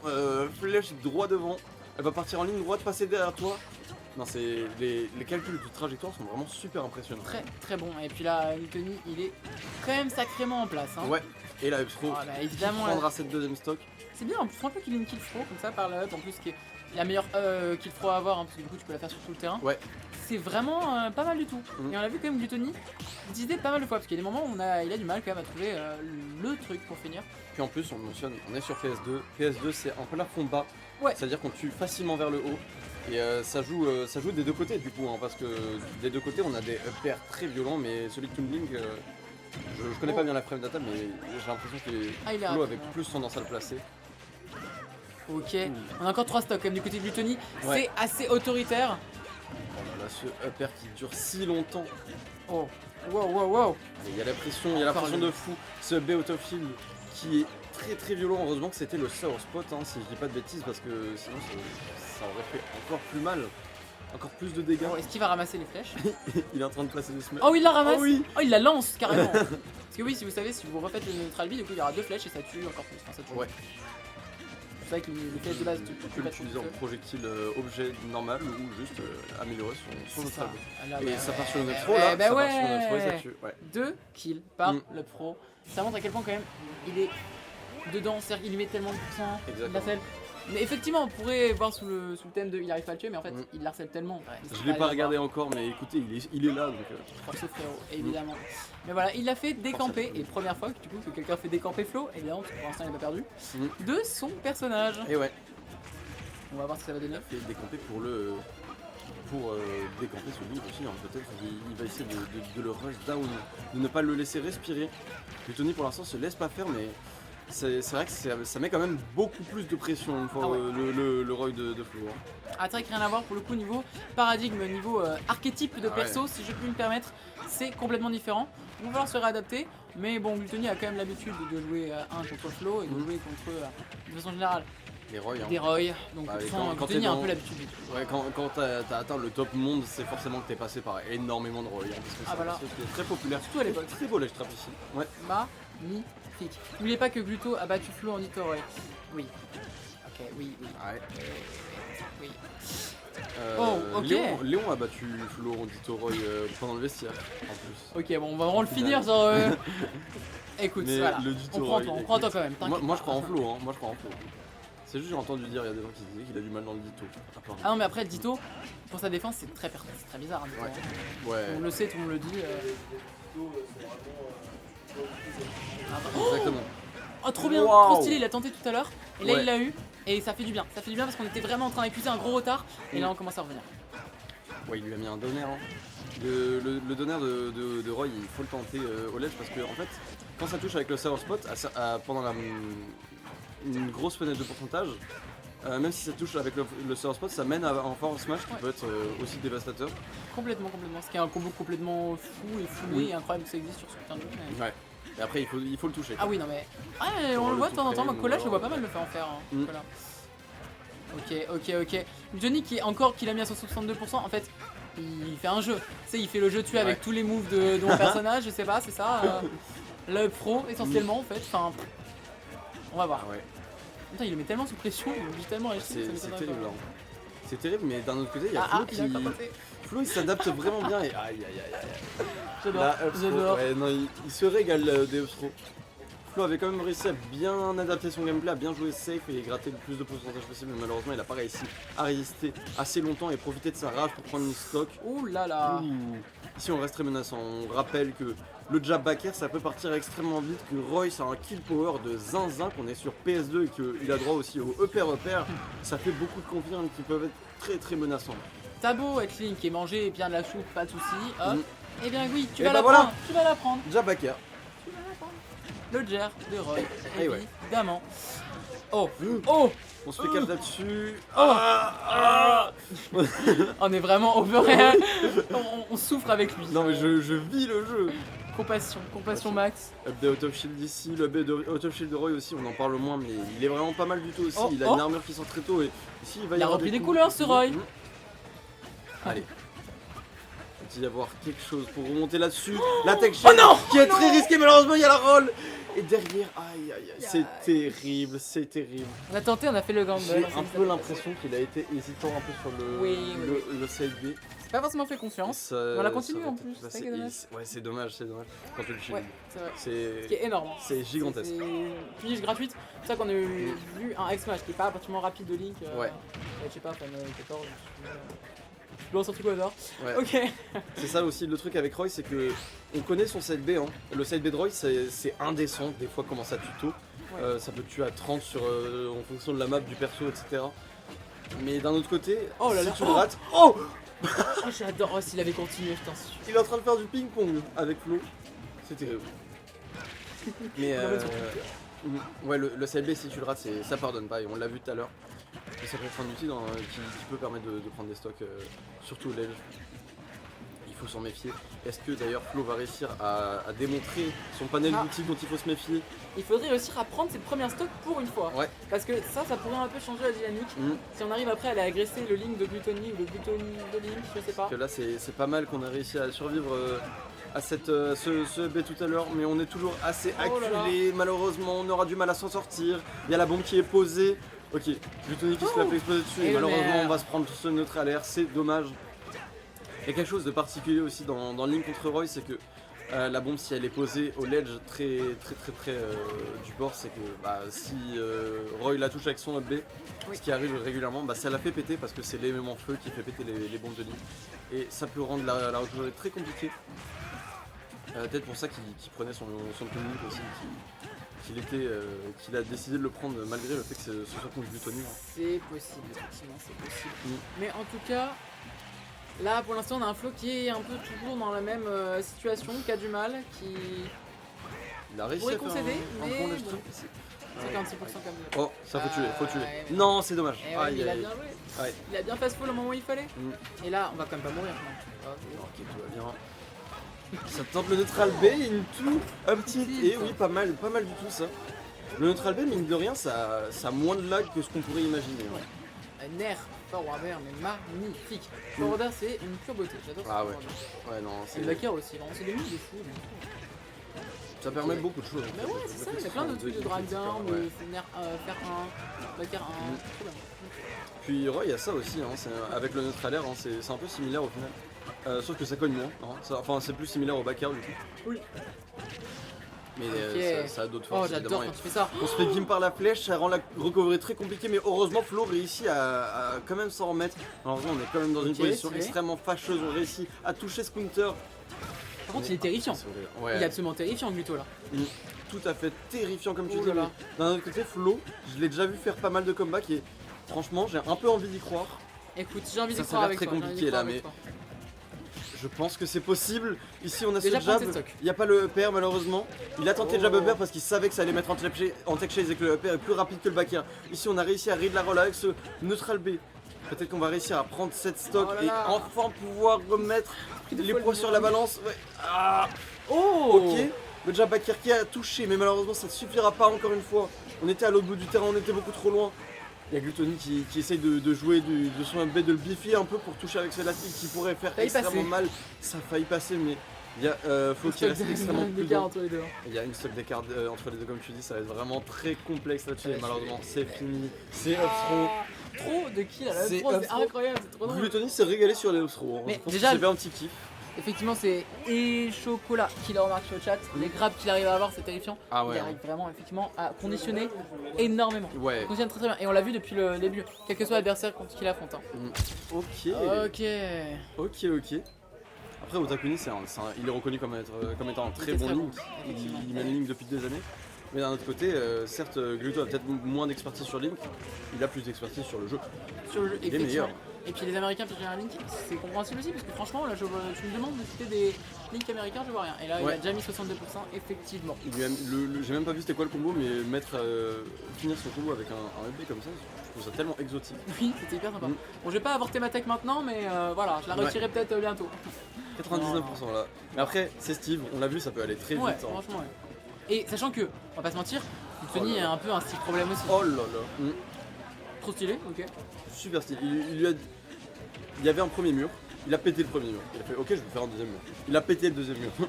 flèche droit devant. Elle va partir en ligne droite, passer derrière toi. Non, c'est les calculs de trajectoire sont vraiment super impressionnants. très très bon. Et puis là, Tony, il est quand même sacrément en place. Hein. Ouais. Et là, Epstro Ah, bah, évidemment, là, prendra cette deuxième stock. c'est bien, faut un peu qu'il ait une kill throw comme ça par la up en plus qui est la meilleure kill throw à avoir hein, parce que du coup tu peux la faire sur tout le terrain. Ouais. C'est vraiment pas mal du tout. Mhm. Et on l'a vu quand même Gluttony d'idées pas mal de fois parce qu'il y a des moments où il a du mal quand même à trouver le truc pour finir. Puis en plus, on le mentionne, on est sur PS2. PS2, c'est un plafond bas. Ouais. C'est-à-dire qu'on tue facilement vers le haut. Et ça joue des deux côtés du coup, hein, parce que des deux côtés, on a des up-airs très violents, mais celui de Toon Blink, je connais pas bien la frame data, mais j'ai l'impression que Ah, il est Flo rapide, avait hein. plus tendance à le placer. Ok, on a encore 3 stocks quand même du côté de Gluttony. Ouais. C'est assez autoritaire. Oh là là, ce up-air qui dure si longtemps. Oh, wow, wow, wow. Allez, il y a la pression, il y a la Encore pression le- de fou. Ce B out of field qui est très très violent. Heureusement que c'était le sour spot, hein, si je dis pas de bêtises, parce que sinon ça aurait fait encore plus mal. Encore plus de dégâts. Oh, est-ce qu'il va ramasser les flèches? Il est en train de placer des smash. Oh, il la ramasse. Oh oui. Oh, il la lance carrément. Parce que oui, si vous savez, si vous refaites le neutral B, du coup il y aura 2 flèches et ça tue encore plus. Enfin, ça tue. Ouais. C'est vrai que les flèches de base, Tu peux l'utiliser en projectile objet normal ou juste améliorer son C'est ça. neutral. Ah là, Et bah, ça part sur le ouais, neutro ouais, là, bah ça part sur le neutro et ça ouais. tue. Ouais. 2 kills par Mm. le pro. Ça montre à quel point quand même il est dedans, c'est-à-dire qu'il y met tellement de pourcents, il Exactement. harcèle. Mais effectivement, on pourrait voir sous le thème de il arrive pas à le tuer, mais en fait Mm. il harcèle tellement. Je l'ai pas regardé encore, mais écoutez, il est là donc. Force frérot, évidemment. Mais voilà, il l'a fait décamper, et première fois que, du coup, que quelqu'un fait décamper Flo, évidemment, parce que pour l'instant il n'a pas perdu, Mm. de son personnage. Et ouais, On va voir ce que ça va donner. il fait décamper pour décamper celui aussi. Hein. Peut-être qu'il va essayer de le rush down, de ne pas le laisser respirer. Tony pour l'instant se laisse pas faire, mais c'est vrai que ça met quand même beaucoup plus de pression une fois Ah ouais. le Roy de Flo. Hein. Ah, c'est vrai que rien à voir pour le coup niveau paradigme, niveau archétype de Ah ouais. perso, si je puis me permettre, c'est complètement différent. On va falloir se réadapter, mais bon, Gluttony a quand même l'habitude de jouer un contre Flo et de jouer contre, de façon générale, Les Roy, hein. des Roy. Donc Bah, de toute et façon, quand Gluttony t'es a un dans- peu l'habitude du tout. Ouais, quand t'as atteint le top monde, c'est forcément que t'es passé par énormément de Roy. Hein, parce que Ah, c'est voilà. un perso qui est très populaire. Surtout à l'époque. Très beau les trap ici. Ouais. Magnifique. N'oubliez pas que Gluto a battu Flo en Itoroy. Oui. Ok, oui, oui. Ouais. Oui. Euh, Oh, ok. Léon a battu Flo en Ditoroy pendant le vestiaire en plus. Ok, bon, on va vraiment le finir Final. sur. Écoute, Mais voilà. le On Ditoroy, prend en toi, on prend en toi quand même. Moi, t'inquiète moi je pas. crois en Flo, hein. Moi je crois en Flo. C'est juste j'ai entendu dire, il y a des gens qui disaient qu'il a du mal dans le Dito. apparemment. Ah non, mais après, Dito, pour sa défense, c'est très bizarre. Hein, Dito, Ouais. hein. Ouais, On le sait, tout le monde le dit. Ah bah. exactement. Oh, trop bien, Wow. trop stylé, il a tenté tout à l'heure. Et là, Ouais. il l'a eu. Et ça fait du bien. Ça fait du bien parce qu'on était vraiment en train d'accuser un gros retard. Et là, on commence à revenir. Ouais, il lui a mis un donner. Hein. Le donner de Roy, il faut le tenter au ledge parce que en fait, quand ça touche avec le sour spot, pendant une grosse fenêtre de pourcentage, même si ça touche avec le sour spot, ça mène en forward smash qui Ouais. peut être aussi dévastateur. Complètement. Ce qui est un combo complètement fou et fumé. Oui. Et incroyable que ça existe sur certains jeux. mais- Ouais. Et après, il faut le toucher. Ah oui, non mais. Ouais, Pour on le le voit de temps en temps. toucher, Moi, Cola, je le vois ou pas mal le faire en faire. Hein, Mm. Cola. Ok. Johnny qui l'a mis à 62%. En fait, il fait un jeu. Tu sais, il fait le jeu tué avec Ouais. tous les moves de mon personnage. Je sais pas, c'est ça. Le pro essentiellement en fait. Enfin, on va voir. Ah ouais. Putain, il le met tellement sous pression, il bouge tellement à l'échelle, ça C'est m'étonnerait terrible. pas. Hein. C'est terrible, mais d'un autre côté, il y a Ah, Flo il a qui. capoté. Flo il s'adapte vraiment bien et aïe. J'adore, Là, up throw, j'adore. ouais, non, il se régale des up throw. Flo avait quand même réussi à bien adapter son gameplay, à bien jouer safe et gratter le plus de pourcentage possible, mais malheureusement il a pas réussi à résister assez longtemps et profiter de sa rage pour prendre une stock. Ouh là là. Ouh. Ici on reste très menaçant, on rappelle que le jab backer ça peut partir extrêmement vite, que Royce a un kill power de zinzin, qu'on est sur PS2 et qu'il a droit aussi au upper, ça fait beaucoup de confirmes qui peuvent être très menaçants. t'as beau être Link et manger bien de la soupe, pas de soucis, hop. Eh bien oui, tu Et vas bah la voilà. prendre, tu vas la prendre. Déjà backer. Le Jer de Roy, Eh ouais. évidemment. Oh, oh, On se fait cap là-dessus. on est vraiment overreal. On souffre avec lui. Non mais je vis le jeu. Compassion max. Up de Out of Shield ici, le up de Out of Shield de Roy aussi, on en parle moins, mais il est vraiment pas mal du tout aussi. Oh, il a oh. une armure qui sort très tôt et ici il va y Il a avoir repris des coups. couleurs, ce Roy. Allez. Il va y avoir quelque chose pour remonter là-dessus. La tech chain non. qui est très risquée, malheureusement il y a la roll. Et derrière, aïe aïe aïe, c'est terrible, c'est terrible. On a tenté, on a fait le gamble. J'ai un peu l'impression qu'il a été hésitant un peu sur Oui. le side B. C'est pas forcément fait confiance. Ça- On l'a ça continué aurait en été plus, passé. c'est ça qui est dommage. Ouais, c'est dommage, c'est dommage. Quand tu le shield. Ouais, c'est vrai. C'est Ce qui est énorme. Hein. c'est gigantesque. C'est une finish gratuite. C'est pour ça qu'on a vu un X-Smash qui est pas particulièrement rapide de Link. Ouais. Je sais pas, fan 14. Je lance un truc au hasard. Ouais. Ok. C'est ça aussi le truc avec Roy, c'est que on connaît son side B. Hein. Le side B de Roy, c'est indécent des fois comment ça tuto. Ouais. Ça peut tuer à 30 en fonction de la map, du perso, etc. Mais d'un autre côté, Oh là si là. tu le rates, oh, Oh, j'adore. Oh, s'il avait continué, putain. il est en train de faire du ping-pong avec Flo. C'est terrible. Mais On va mettre sur ouais, le side B, si tu le rates, ça pardonne pas. Et on l'a vu tout à l'heure. Et ça peut être un outil qui peut permettre de prendre des stocks, surtout au ledge. Il faut s'en méfier. Est-ce que d'ailleurs Flo va réussir à démontrer son panel Ah. d'outils dont il faut se méfier? Il faudrait réussir à prendre ses premiers stocks pour une fois. Ouais. Parce que ça pourrait un peu changer la dynamique. Si on arrive après à aller agresser le Link de Gluttony ou le Gluttony de Link, je sais pas. Que là, c'est pas mal qu'on a réussi à survivre à ce B tout à l'heure, mais on est toujours assez Oh là là. acculé. Malheureusement, on aura du mal à s'en sortir. Il y a la bombe qui est posée. Ok, Gluttony qui se la fait exploser dessus. Et Et malheureusement, merde. on va se prendre ce neutral air. C'est dommage. Il y a quelque chose de particulier aussi dans Link contre Roy, c'est que la bombe, si elle est posée au ledge très près du bord, c'est que si Roy la touche avec son up B, Oui. ce qui arrive régulièrement, ça la fait péter parce que c'est l'élément feu qui fait péter les bombes de Link. Et ça peut rendre la recovery très compliquée. Peut-être pour ça qu'il prenait son Link aussi, qu'il a décidé de le prendre malgré le fait que ce soit contre Gluttony. C'est possible, effectivement, c'est possible. Mm. Mais en tout cas, là pour l'instant on a un Flo qui est un peu toujours dans la même situation, qui a du mal, qui Il a réussi pourrait à faire concéder, un mais bon ledge bon. trip. 56% comme ça. Oh, ça faut tuer, faut tuer. Ouais, Non, c'est dommage. Et ouais, Aïe, il a aïe, bien aïe. joué. Ouais. Il a bien fast fall au moment où il fallait. Mm. Et là, on va quand même pas mourir. quand même. Ok, tout va bien. Ça tente le neutral B, into, up tilt, et oui, pas mal du tout ça. Le neutral B, mine de rien, ça a moins de lag que ce qu'on pourrait imaginer. Ouais. Nerf, forwarder, mais magnifique. Forwarder, c'est une pure beauté. J'adore Ah ce ouais. forwarder. Ouais, non, Et c'est. le backer aussi, vraiment, c'est des moves de fou. Ça permet beaucoup de choses. Mais ouais, c'est ça, il y a plein de trucs de drag down, de faire un, backer un. Trop bien. Puis Roy, il y a ça aussi, hein, avec le neutral air, hein, c'est un peu similaire au final. Sauf que ça cogne moins. Hein, enfin, c'est plus similaire au back air du coup. Oui. Mais Ok. ça a d'autres Oh, forces. j'adore évidemment. quand tu fais ça. On se fait gim par la flèche, ça rend la recovery très compliquée, mais heureusement Flo réussit à quand même s'en remettre. Malheureusement, on est quand même dans une Ok, position stylé. extrêmement fâcheuse, on réussit à toucher Splinter. Par contre, il est terrifiant. Ouais. Il est absolument terrifiant, Gluto là. Tout à fait terrifiant comme tu Oh dis. là là. mais D'un autre côté, Flo, je l'ai déjà vu faire pas mal de combats et franchement, j'ai un peu envie d'y croire. Écoute, j'ai envie Ça, de ça a croire l'air avec très toi. j'ai envie compliqué, d'y croire là, avec mais- toi. Je pense que c'est possible. Ici, on a Déjà, ce prends jab. tes stocks. Il n'y a pas le upper malheureusement. Il a tenté le jab Oh. upper parce qu'il savait que ça allait mettre en tech chase et que le upper est plus rapide que le back air. Ici, on a réussi à read la roll avec ce neutral B. Peut-être qu'on va réussir à prendre cette stock Oh là et là. enfin pouvoir remettre Pris de les folle poids de sur moi. la balance. Ouais. Ah, Oh ok. Le jab back air qui a touché, mais malheureusement, ça ne suffira pas encore une fois. On était à l'autre bout du terrain, on était beaucoup trop loin. Il y a Gluttony qui essaye de jouer de son B, de le biffer un peu pour toucher avec ce élastique qui pourrait faire Failli extrêmement passer. mal. Ça a failli passer, mais il y a faut qu'il reste extrêmement d'écart prudent. entre les deux. Il y a une stock d'écart entre les deux, comme tu dis, ça va être vraiment très complexe là-dessus. Ouais, Et malheureusement, c'est c'est- fini. C'est upthrow. Trop de kills à la C'est fois, c'est upthrow. incroyable, c'est trop drôle. Gluttony s'est régalé sur les upthrows. Mais Je pense déjà, qu'il s'est fait un petit kiff. Effectivement, c'est et chocolat qui le remarque sur le chat. Les grabs qu'il arrive à avoir, c'est terrifiant. Ah Il arrive vraiment effectivement à conditionner énormément. Ouais. Il conditionne très très bien. Et on l'a vu depuis le début, quel que soit l'adversaire contre qui il affronte. hein. Ok. Ok. Ok. Après, Otakuni, il est reconnu comme étant un très Il était bon très bon, Link. effectivement. Il mène Link depuis des années. Mais d'un autre côté, certes, Gluto a peut-être moins d'expertise sur Link. Il a plus d'expertise sur le jeu. Sur le jeu, Il est meilleur. effectivement. Et puis les Américains piéger un Link, c'est compréhensible aussi parce que franchement là tu me demandes de citer des Link américains, je vois rien. Et là il a déjà mis 62% effectivement. J'ai même pas vu c'était quoi le combo, mais finir son combo avec un LB comme ça, je trouve ça tellement exotique. Oui, c'était hyper sympa. Bon, je vais pas avorter ma tech maintenant, mais voilà, je la retirerai peut-être bientôt. 99% là. Mais après, c'est Steve, on l'a vu, ça peut aller très vite. Ouais, franchement, ouais. Et sachant que, on va pas se mentir, Tony a un peu un style problème aussi. Oh là là. Trop stylé, ok. Super stylé. Il y avait un premier mur, il a pété le premier mur. Il a fait ok, je vais faire un deuxième mur. Il a pété le deuxième mur. Il a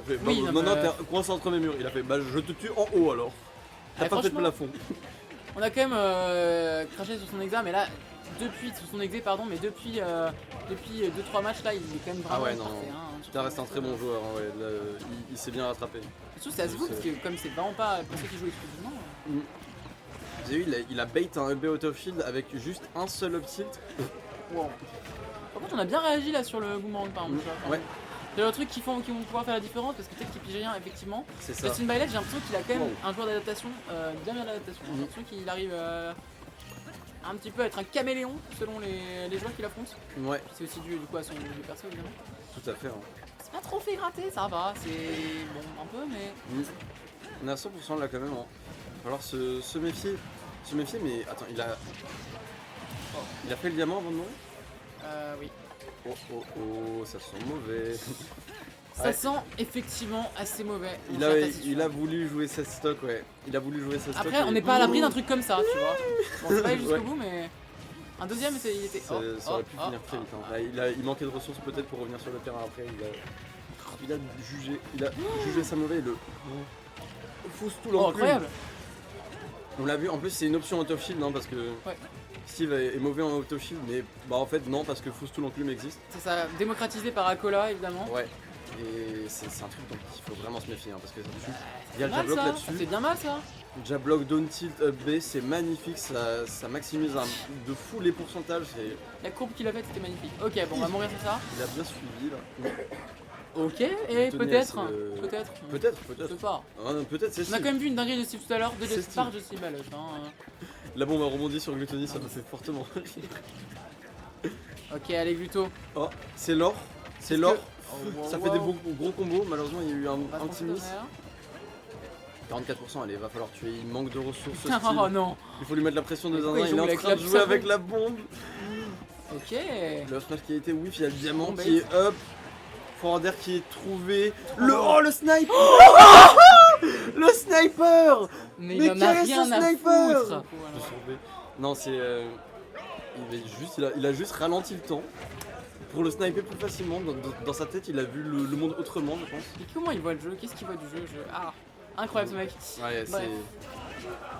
fait, oui, non, t'es coincé entre mes murs. Il a fait bah je te tue en haut alors. T'as pas fait de plafond. On a quand même craché sur son examen, mais là, depuis 2-3 matchs là, il est quand même vraiment parfait. Tu restes un très bon joueur, hein, ouais. Là, il s'est bien rattrapé. Surtout c'est assez fou parce que comme c'est vraiment pas pour ceux qui jouent exclusivement. Vous avez vu, il a bait un EB out of field avec juste un seul up tilt. Wow. Par contre on a bien réagi là sur le boomerang par exemple. Ouais. Il y a des trucs qui vont pouvoir faire la différence parce que peut-être qu'il pige rien effectivement. C'est ça. Justin Byleth, j'ai l'impression qu'il a quand même un joueur d'adaptation, bien d'adaptation. J'ai l'impression qu'il arrive un petit peu à être un caméléon selon les joueurs qu'il affronte. Ouais. C'est aussi dû du coup à son perso évidemment. Tout à fait. Hein. C'est pas trop fait gratter, ça va, c'est bon un peu mais. On est à 100% là quand même. Hein. Il va falloir se méfier. Se méfier, mais attends, il a fait le diamant avant de mourir? Oui. Oh, ça sent mauvais. Ça sent effectivement assez mauvais. Il a voulu jouer sa stock, ouais. Il a voulu jouer sa stock. Après, on n'est pas à l'abri d'un truc comme ça, tu vois. Bon, c'est pas allé jusqu'au bout, mais. Un deuxième, il était. Ça aurait pu finir très vite. Hein. Là, il manquait de ressources peut-être pour revenir sur le terrain après. Il a jugé ça mauvais. Le fausse tout l'enclume. Incroyable. On l'a vu, en plus c'est une option auto-shield hein, parce que Steve est mauvais en auto-shield, mais bah en fait non parce que fausse tout l'enclume existe. C'est ça, démocratisé par Akola évidemment. Ouais. Et c'est un truc dont il faut vraiment se méfier hein, parce que ça tue. Il y a le jab jab block là-dessus. C'est bien mal ça. Jab block down tilt up B, c'est magnifique, ça maximise de fou les pourcentages. La courbe qu'il a faite c'était magnifique. Ok, bon on va mourir sur ça. Il a bien suivi là. Ok, et peut-être. Peut-être. Je sais pas. Peut-être c'est On a quand même vu une dinguerie de Steve tout à l'heure, de Steve. par Justin Byleth. La bombe a rebondi sur Gluttony, ça me fait fortement. Ok, allez Gluto. Oh, c'est l'or. C'est l'or. Ça fait des gros gros combos, malheureusement il y a eu un petit miss. 44%, allez, va falloir tuer, il manque de ressources. Oh non. Il faut lui mettre la pression de zinzin, il est en train de jouer avec la bombe. Ok. Le smash qui a été whiff, il y a le diamant qui est up. Forwarder qui est trouvé. Le sniper. Le sniper. Mais il en a rien à foutre. Non, c'est... Il a juste ralenti le temps. Pour le sniper plus facilement, dans sa tête il a vu le monde autrement je pense. Et comment il voit le jeu? Qu'est-ce qu'il voit du jeu? Ah, incroyable ce mec. Ouais, c'est...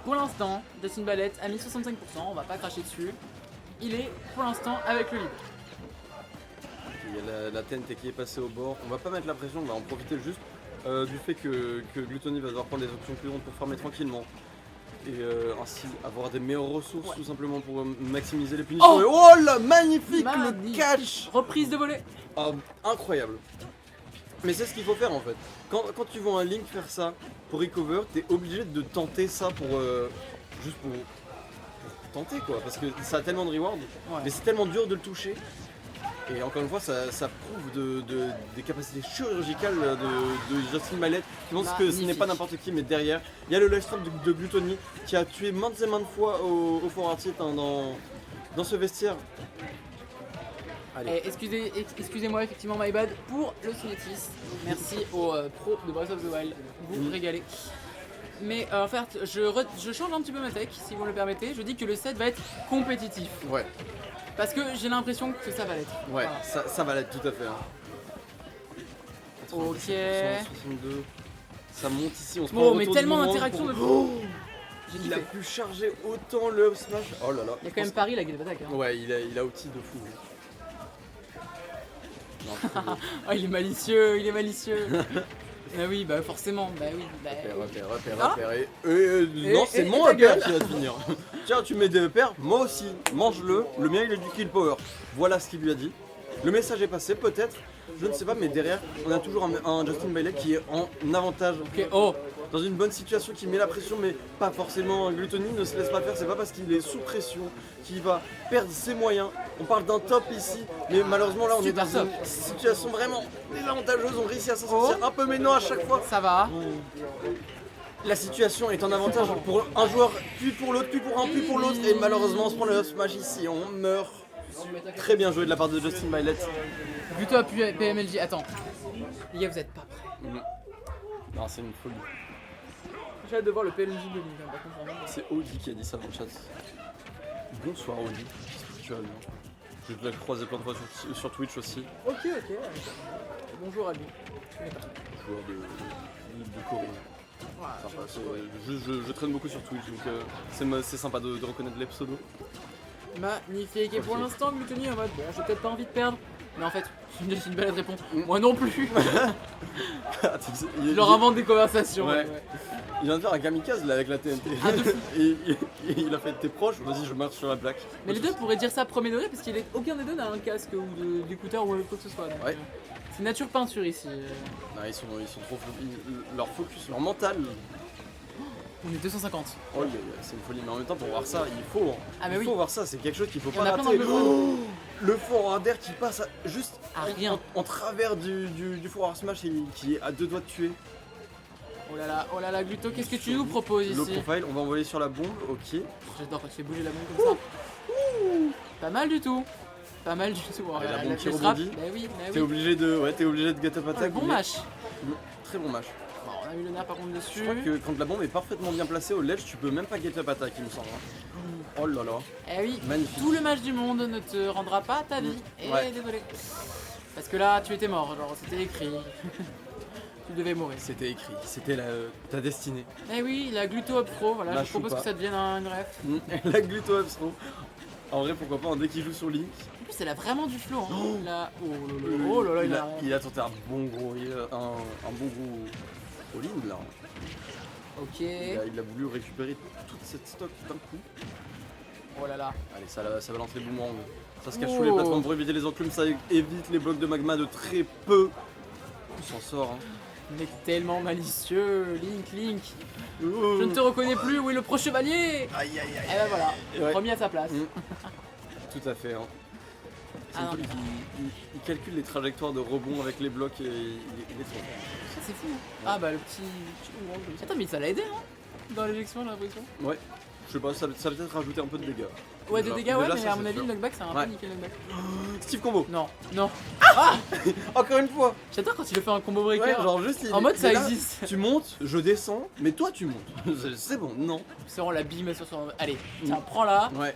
Pour l'instant, Justin Byleth a mis 65%, on va pas cracher dessus. Il est pour l'instant avec le lead. Il y a la TNT qui est passée au bord, on va pas mettre la pression, on va en profiter juste du fait que Gluttony va devoir prendre des options plus longues pour farmer tranquillement. Et ainsi avoir des meilleures ressources tout simplement pour maximiser les punitions. Oh là, magnifique le catch. Reprise de volée. Incroyable. Mais c'est ce qu'il faut faire en fait. Quand tu vois un Link faire ça pour recover, t'es obligé de tenter ça juste pour tenter quoi. Parce que ça a tellement de reward, mais c'est tellement dur de le toucher. Et encore une fois, ça prouve des capacités chirurgicales de Justin Byleth. Je pense que ce n'est pas n'importe qui, mais derrière, il y a le live stream de Gluttony qui a tué maintes et maintes fois au forward tilt dans ce vestiaire. Excusez-moi, effectivement, my bad, pour le cinétis. Merci aux pros de Breath of the Wild, vous régalez. Mais en fait, je change un petit peu ma tech, si vous me le permettez. Je dis que le set va être compétitif. Ouais. Parce que j'ai l'impression que ça va l'être. Ouais, voilà. ça va l'être tout à fait. Hein. Ok. 62. Ça monte ici, on se prend bon, mais tellement d'interaction de... Il a pu charger autant le up smash. Oh là là. Il y a quand même Paris la gueule d'attaque. Hein. Ouais, il a outil de fou. Non, oh, il est malicieux, Ah oui, bah forcément, bah oui. Repère. Non, c'est mon repère qui va te finir. Tiens, tu mets des repères, moi aussi, mange-le. Le mien, il a du kill power. Voilà ce qu'il lui a dit. Le message est passé, peut-être. Je ne sais pas, mais derrière, on a toujours un Justin Bailey qui est en avantage. Ok, oh, Dans une bonne situation, qui met la pression, mais pas forcément. Gluttony ne se laisse pas faire, c'est pas parce qu'il est sous pression qu'il va perdre ses moyens. On parle d'un top ici, mais malheureusement là on Super est dans top. une situation vraiment désavantageuse. On réussit à s'en sortir un peu, mais non à chaque fois. ça va. La situation est en avantage pour un joueur, puis pour l'autre, puis pour un, puis pour l'autre. Et malheureusement on se prend le smash ici, on meurt. Très bien joué de la part de Justin Bailey. Plutôt à PMLJ. Attends. Les gars, vous êtes pas prêts. Non, c'est une folie. J'ai hâte de voir le PMLJ de Link. Par contre, vraiment. C'est Audi qui a dit ça dans le chat. Bonsoir Audi, j'espère que tu vas bien. Je vais te la croiser plein de fois sur Twitch aussi. Ok. Bonjour à lui. Je connais pas. Joueur de Corée. Voilà, Sympa, je traîne beaucoup sur Twitch, donc c'est sympa de reconnaître les pseudos. Magnifique. Et pour Ok. l'instant, Gluttony en mode bon, j'ai peut-être pas envie de perdre. Mais en fait, une belle réponse. Moi non plus. Je leur invente des conversations. Ouais. Il vient de faire un kamikaze là avec la TNT. et il a fait tes proches, vas-y je marche sur la plaque. Mais les deux pourraient dire ça premier degré parce qu'aucun des deux n'a un casque ou d'écouteur ou quoi que ce soit. Donc, Ouais. c'est nature peinture ici. Non, ils sont trop leur focus, leur mental. On est 250. Oh c'est une folie, mais en même temps pour voir ça, il faut. Ah, mais il oui. faut voir ça, c'est quelque chose qu'il faut Il y en pas a plein rater. dans le jeu. Le forward d'air qui passe juste À rien. en travers du forward smash et qui est à deux doigts de tuer. Oh là là, Gluto, qu'est-ce que tu nous proposes Low ici? profile, on va envoyer sur la bombe, ok. J'adore quand tu fais bouger la bombe comme ça. Pas mal du tout. Pas mal du tout. Oh, Et la bombe qui le strap. rebondit. Bah oui. T'es obligé de get up Oh, le attack. bon mais- match. Très bon match. Bon, on a eu le nerf par contre Je dessus. crois que quand la bombe est parfaitement bien placée au ledge, tu peux même pas get up attack, il me semble. Oh là là, Eh oui, magnifique. tout le match du monde ne te rendra pas ta vie. Et Ouais. désolé. Parce que là, tu étais mort, genre c'était écrit. Tu devais mourir. C'était écrit, c'était ta destinée. Eh oui, la Gluto Up Pro, voilà, La je propose choupa. que ça devienne une ref. La gluto Upstro. En vrai, pourquoi pas, dès qu'il joue sur Link, En plus, elle a vraiment du flow. Hein. Là, oh là là, il a tenté un bon gros, un bon gros all-in là. Ok. Il a voulu récupérer toute cette stock d'un coup. Oh là là. Allez, ça balance les boomerangs. Ça se cache Oh. sous les plateformes pour éviter les enclumes, ça évite les blocs de magma de très peu. On s'en sort. Hein. Mais tellement malicieux, Link. Je Je ne te reconnais plus, où est le pro chevalier? Aïe aïe aïe. Et ben voilà, Ouais. remis à sa place. Tout à fait. Hein. C'est Ah une non. folie, il calcule les trajectoires de rebond avec les blocs et il est trop fort. C'est fou. Ah bah le petit. Attends, mais ça l'a aidé, hein? Dans l'éjection, j'ai l'impression. Ouais, je sais pas, ça va peut-être rajouter un peu de dégâts. Ouais, de Déjà- dégâts, ouais, déjà, mais ça, à mon c'est avis, sûr. le knockback, c'est un Ouais. peu niqué le knockback. Steve combo. Non, non. Encore une fois. J'adore quand il le fait un combo breaker. Ouais, genre juste En mode, il ça est là, existe. Tu montes, je descends, mais toi tu montes. C'est bon, non. C'est vraiment la bim sur son. Allez, tiens, prends-la. Ouais.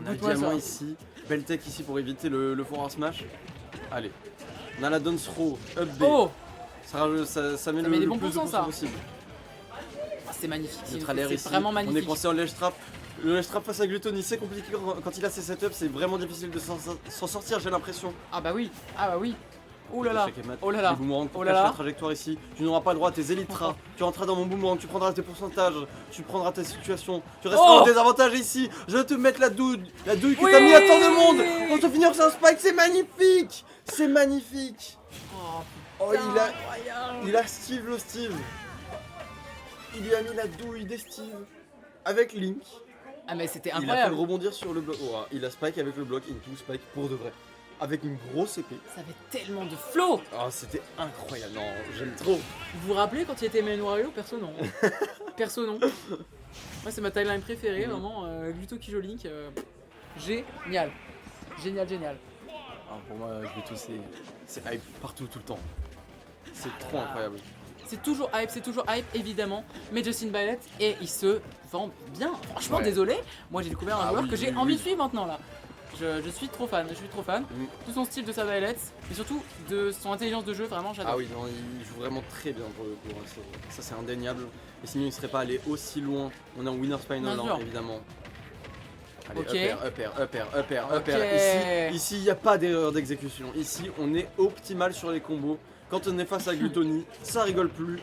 On a Goûte-moi diamant ça. ici, Beltec ici pour éviter le forward smash. Allez. On a la down throw, up B. Oh, Ça met met des le bons plus de pourcents, ça. possible. c'est magnifique. Neutral air C'est ici. vraiment On est magnifique. coincé en ledge trap. Le ledge trap face à Gluttony, c'est compliqué quand il a ses setups, c'est vraiment difficile de s'en sortir, j'ai l'impression. Ah bah oui. Oh là là. Oh là là. Les boomerangs Oh pour là cacher là. la trajectoire ici. Tu n'auras pas le droit à tes élitras. Tu rentreras dans mon boomerang, tu prendras tes pourcentages, tu prendras ta situation. Tu resteras Oh en désavantage ici. Je vais te mettre la douille qui Oui. t'a mis à tant de monde. On te finir sur un spike, c'est magnifique. C'est magnifique. Oh, Oh, putain, il a incroyable. Steve le Steve. Il lui a mis la douille des Steve avec Link. Ah mais c'était Il a fait incroyable. rebondir sur le bloc. Oh, il a spike avec le bloc, into spike pour de vrai. Avec une grosse épée. Ça avait tellement de flow. Oh, c'était incroyable. Non, j'aime trop. Vous vous rappelez quand il était main Wario? Perso non. Perso non. Moi c'est ma timeline préférée, vraiment. Gluto qui joue Link. Génial. Génial. Ah, pour moi, Gluto, c'est hype partout, tout le temps. C'est trop incroyable. C'est toujours hype évidemment. Mais Justin Bailey, et il se vend bien. Franchement, Ouais. désolé. Moi j'ai découvert un Ah joueur oui, que j'ai oui, envie oui. de suivre maintenant là. Je suis trop fan. Tout son style de sa Bailey, mais surtout de son intelligence de jeu, vraiment j'adore. Ah oui, non, il joue vraiment très bien pour le coup. Hein, ça, c'est indéniable. Et sinon, il serait pas allé aussi loin. On est en winner's final, Bien hein, sûr. évidemment. Allez, Ok. up air. Ok. Ici, il n'y a pas d'erreur d'exécution. Ici, on est optimal sur les combos. Quand on est face à Gluttony, ça rigole plus.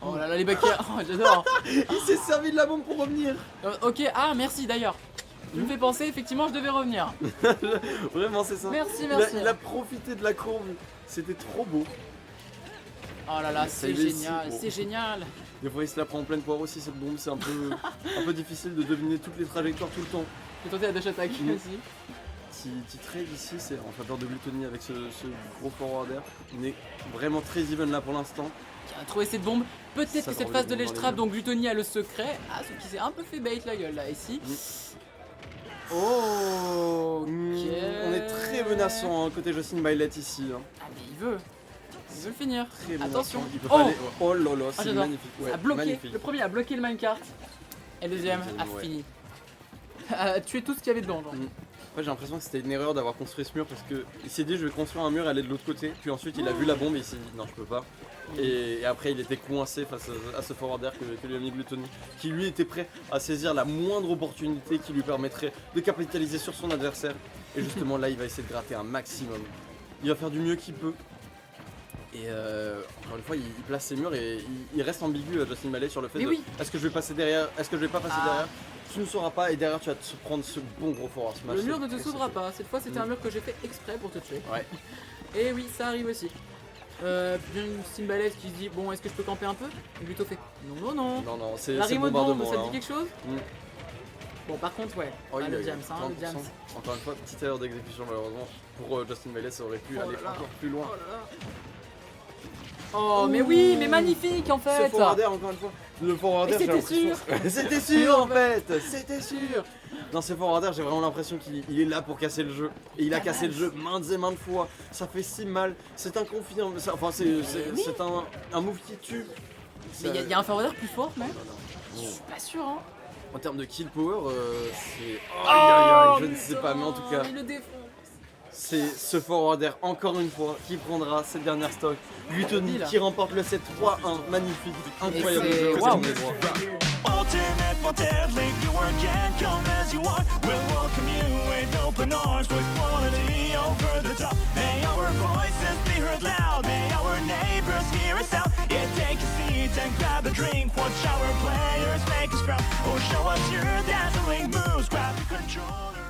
Oh là là, les backers, oh, j'adore. Il s'est servi de la bombe pour revenir. Ok, ah merci d'ailleurs. Tu me fais penser, effectivement, je devais revenir. Vraiment, c'est ça. Merci. Il a profité de la courbe. C'était trop beau. Oh là là, Ça c'est y est, génial, ici, bon. c'est génial. Des fois il se la prend en pleine poire aussi cette bombe, c'est un peu difficile de deviner toutes les trajectoires tout le temps. Je vais tenter la dash attack aussi. Petit trade ici, c'est en faveur de Gluttony avec ce gros forward air. On est vraiment très even là pour l'instant. Qui a trouvé cette bombe. Peut-être Ça que cette dans les phase de bombes, ledge dans les trap, bombes. donc Gluttony a le secret. Ah, ce qui s'est un peu fait bait la gueule là, ici. Oh, Ok. on est très menaçant hein, côté Justin Bailet ici. Hein. Ah, mais il veut le finir. Très menaçant. Attention. Il peut Oh, pas aller... oh là là, c'est j'adore. magnifique. Ouais, a bloqué. magnifique. Le premier a bloqué le minecart. Et le deuxième a Ouais. fini. A tué tout ce qu'il y avait dedans, genre. J'ai l'impression que c'était une erreur d'avoir construit ce mur parce que il s'est dit je vais construire un mur et aller de l'autre côté. Puis ensuite il a vu la bombe et il s'est dit non je peux pas. Et après il était coincé face à ce forward air que lui a mis Gluttony, qui lui était prêt à saisir la moindre opportunité qui lui permettrait de capitaliser sur son adversaire. Et justement là il va essayer de gratter un maximum. Il va faire du mieux qu'il peut. Et encore une fois il place ses murs et il reste ambigu Justin Bailet sur le fait Mais de oui. est-ce que je vais passer derrière, est-ce que je vais pas passer Ah. derrière. Tu ne sauras pas et derrière tu vas te prendre ce bon gros forward smash. Le mur ne Et te c'est sauvera fait. pas. Cette fois, c'était un mur que j'ai fait exprès pour te tuer. Ouais. Et oui, ça arrive aussi. Bien une Symbalès qui se dit bon, est-ce que je peux camper un peu Et Gluto fait non, non, non. Non, non, c'est La c'est remote bomb, bombardement ça te là. dit hein. quelque chose Mm. Bon, par contre, ouais. Oh, Ah, il le a eu Jams, hein, le 30%. Jams. Encore une fois, petite erreur d'exécution malheureusement. Pour Justin Bailet, ça aurait pu Oh aller là là. encore plus loin. Oh là là. Oh, mais oui, mais magnifique en Ce fait. forwarder, encore une fois, le forwarder, Et j'ai c'était l'impression... C'était sûr en fait. C'était sûr. Dans ce forwarder, j'ai vraiment l'impression qu'il est là pour casser le jeu. Et il a cassé le jeu maintes et maintes fois. Ça fait si mal. C'est un confirme. Enfin, c'est un move qui tue. Mais il y a un forwarder plus fort, même. Oh. Je suis pas sûr, hein. En termes de kill power, c'est. Oh, Aïe aïe aïe, je ne sais pas, mais en tout cas. Il le défonce. C'est ce forwarder encore une fois qui prendra cette dernière stock. Gluttony Là. qui remporte le set 3-1, magnifique, incroyable c'est- jeu. waouh. on est droit. Ultimate wanted, leave you again, come as you are. We'll welcome you with open arms, with quality over the top. May our voices be heard loud, may our neighbors hear us out. Yeah, take a seat and grab a drink, watch our players make us proud. Or show us your dazzling moves, grab the controller.